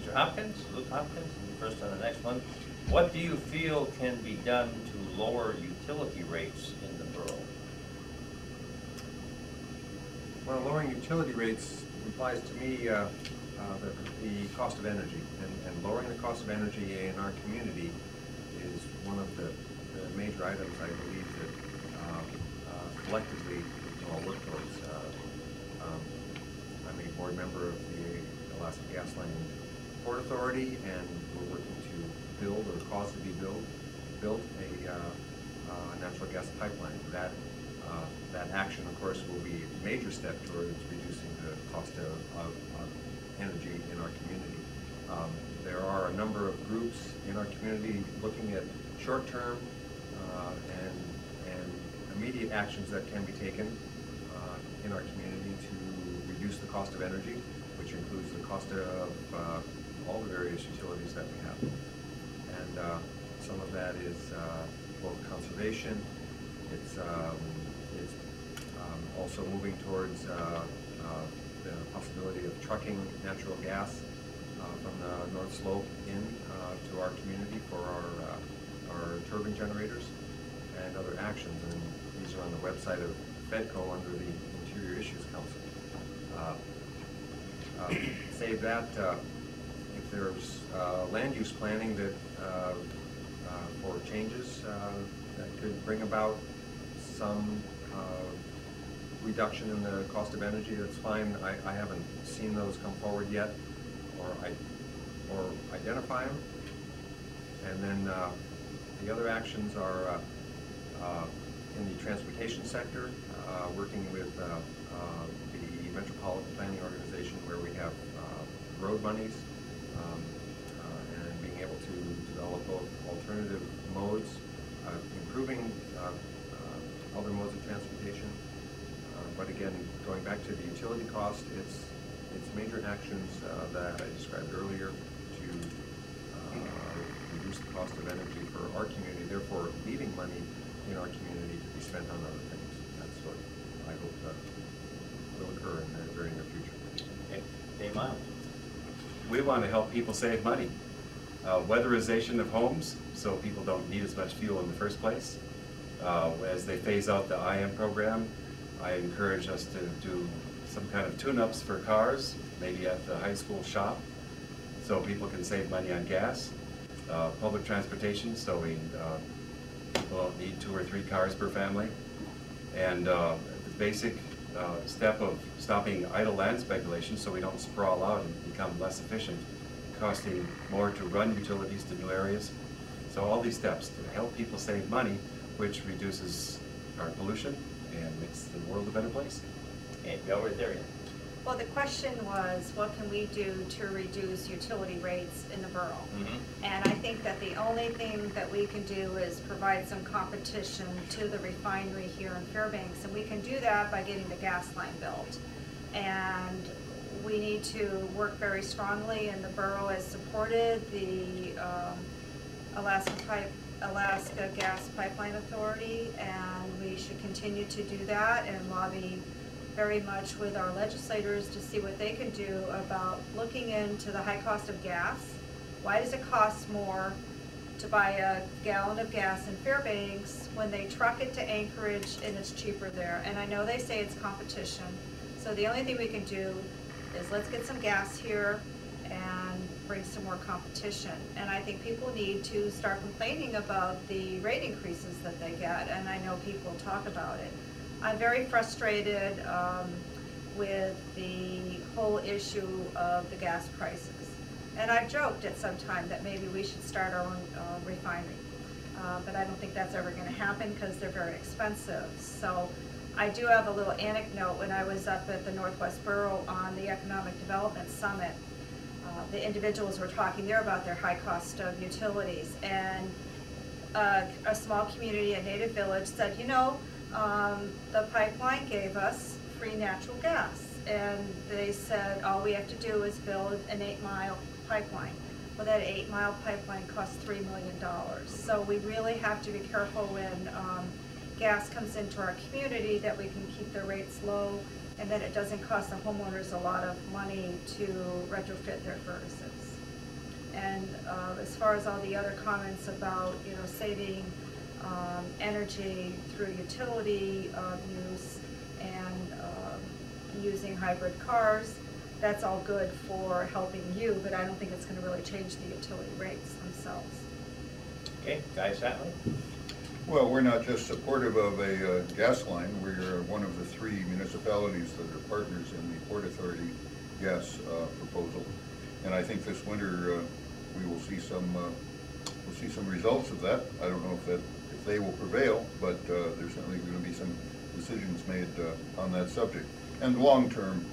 Mr. Hopkins, Luke Hopkins, and first on the next one. What do you feel can be done to lower utility rates in the borough? Well, lowering utility rates implies to me the cost of energy, and lowering the cost of energy in our community is one of the major items I believe that collectively we can all work towards. I'm a board member of the Alaska Gas Line Port Authority, and we're working to build, or cause to be built a natural gas pipeline. That action, of course, will be a major step towards reducing the cost of energy in our community. There are a number of groups in our community looking at short-term and immediate actions that can be taken in our community to reduce the cost of energy, which includes the cost of all the various utilities that we have. And some of that is both conservation. It's also moving towards the possibility of trucking natural gas from the North Slope in to our community for our turbine generators and other actions. And these are on the website of FEDCO under the Interior Issues Council. Say that if there's land use planning that for changes that could bring about some reduction in the cost of energy, that's fine. I haven't seen those come forward yet, or identify them. And then the other actions are in the transportation sector, working with the Metropolitan Planning Organization, where we have road monies, and being able to develop both alternative modes, improving other modes of transportation. But again, going back to the utility cost, it's major actions that I described earlier to reduce the cost of energy for our community, therefore leaving money in our community to be spent on other things. That's what I hope will occur in the very near future. Okay, Dave Miles. We want to help people save money. Weatherization of homes, so people don't need as much fuel in the first place. As they phase out the IM program, I encourage us to do some kind of tune-ups for cars, maybe at the high school shop, so people can save money on gas. Public transportation, so people don't need 2 or 3 cars per family. And the basic step of stopping idle land speculation so we don't sprawl out and become less efficient, costing more to run utilities to new areas. So all these steps to help people save money, which reduces our pollution and makes the world a better place. And go right there. Well, the question was, what can we do to reduce utility rates in the borough? Mm-hmm. And I think that the only thing that we can do is provide some competition to the refinery here in Fairbanks, and we can do that by getting the gas line built. And we need to work very strongly, and the borough has supported the Alaska Gas Pipeline Authority, and we should continue to do that and lobby very much with our legislators to see what they can do about looking into the high cost of gas. Why does it cost more to buy a gallon of gas in Fairbanks when they truck it to Anchorage and it's cheaper there? And I know they say it's competition, so the only thing we can do is let's get some gas here and bring some more competition. And I think people need to start complaining about the rate increases that they get, and I know people talk about it. I'm very frustrated with the whole issue of the gas prices. And I've joked at some time that maybe we should start our own refinery. But I don't think that's ever going to happen because they're very expensive. So I do have a little anecdote. When I was up at the Northwest Borough on the Economic Development Summit, the individuals were talking there about their high cost of utilities. And a small community, a native village, said, you know, the pipeline gave us free natural gas. And they said, all we have to do is build an 8-mile pipeline. Well, that 8-mile pipeline costs $3 million. So we really have to be careful when gas comes into our community that we can keep the rates low and that it doesn't cost the homeowners a lot of money to retrofit their furnaces. As far as all the other comments about, saving energy through utility use and using hybrid cars, that's all good for helping you, but I don't think it's going to really change the utility rates themselves. Okay, Guy Satley? Well, we're not just supportive of a gas line, we're one of the 3 municipalities that are partners in the Port Authority gas proposal. And I think this winter we will see some results of that. I don't know if they will prevail, but there's certainly going to be some decisions made on that subject. And long term,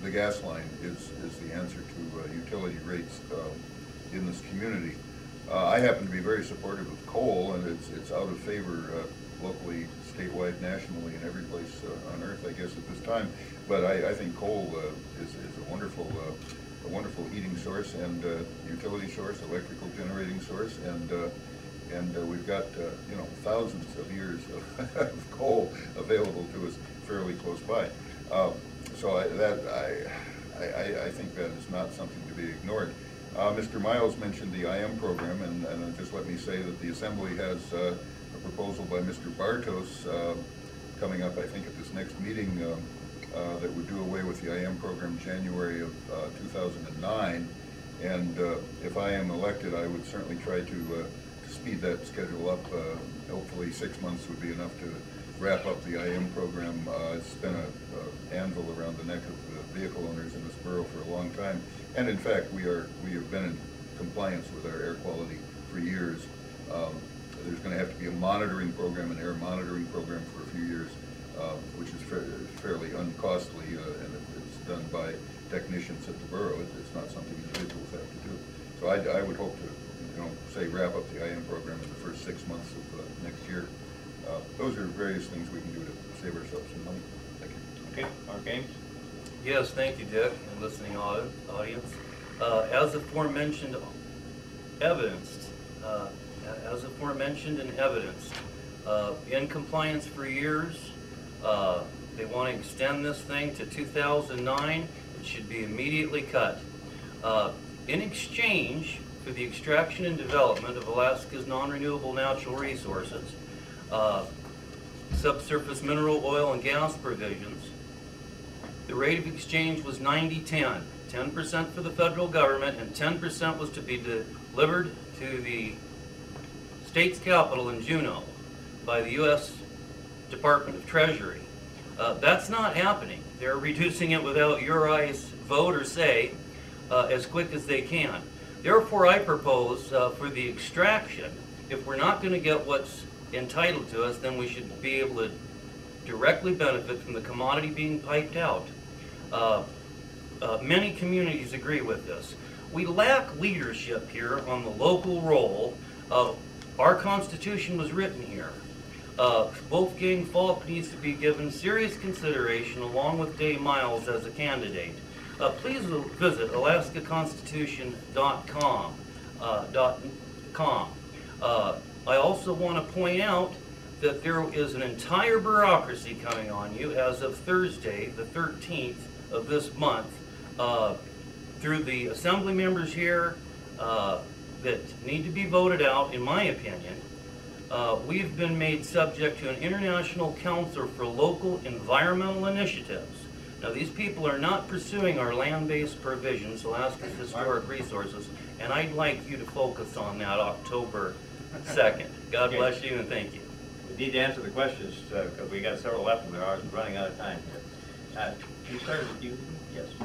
the gas line is the answer to utility rates in this community. I happen to be very supportive of coal, and it's out of favor locally, statewide, nationally, and every place on earth, I guess, at this time. But I think coal is a wonderful heating source and utility source, electrical generating source, and we've got thousands of years of coal available to us fairly close by. So I think that is not something to be ignored. Mr. Miles mentioned the IM program, and just let me say that the Assembly has a proposal by Mr. Bartos coming up, I think, at this next meeting that would do away with the IM program January of 2009. And if I am elected, I would certainly try to speed that schedule up. Hopefully 6 months would be enough to wrap up the IM program. It's been an anvil around the neck of the vehicle owners in this borough for a long time. And in fact, we have been in compliance with our air quality for years. There's going to have to be a monitoring program, an air monitoring program for a few years, which is fairly uncostly, and it's done by technicians at the borough. It's not something individuals have to do. So I would hope to, say wrap up the IM program in the first 6 months of next year. Those are various things we can do to save ourselves some money. Thank you. Okay, Mark Ames? Yes, thank you, Dick, and listening audience. As aforementioned and evidenced, in compliance for years. They want to extend this thing to 2009. It should be immediately cut. In exchange for the extraction and development of Alaska's non-renewable natural resources, subsurface mineral, oil, and gas provisions, the rate of exchange was 90-10. 10% for the federal government and 10% was to be delivered to the state's capital in Juneau by the U.S. Department of Treasury. That's not happening. They're reducing it without your eyes vote or say as quick as they can. Therefore, I propose for the extraction, if we're not going to get what's entitled to us, then we should be able to directly benefit from the commodity being piped out. Many communities agree with this. We lack leadership here on the local role. Our Constitution was written here. Wolfgang Falk needs to be given serious consideration along with Dave Miles as a candidate. Please visit alaskaconstitution.com. I also want to point out that there is an entire bureaucracy coming on you as of Thursday, the 13th of this month, through the assembly members here that need to be voted out, in my opinion. We've been made subject to an International Council for Local Environmental Initiatives. Now, these people are not pursuing our land-based provisions, Alaska's historic resources, and I'd like you to focus on that October 2nd. God bless you and thank you. We need to answer the questions because we got several left and we're running out of time here. We started with you. Yes.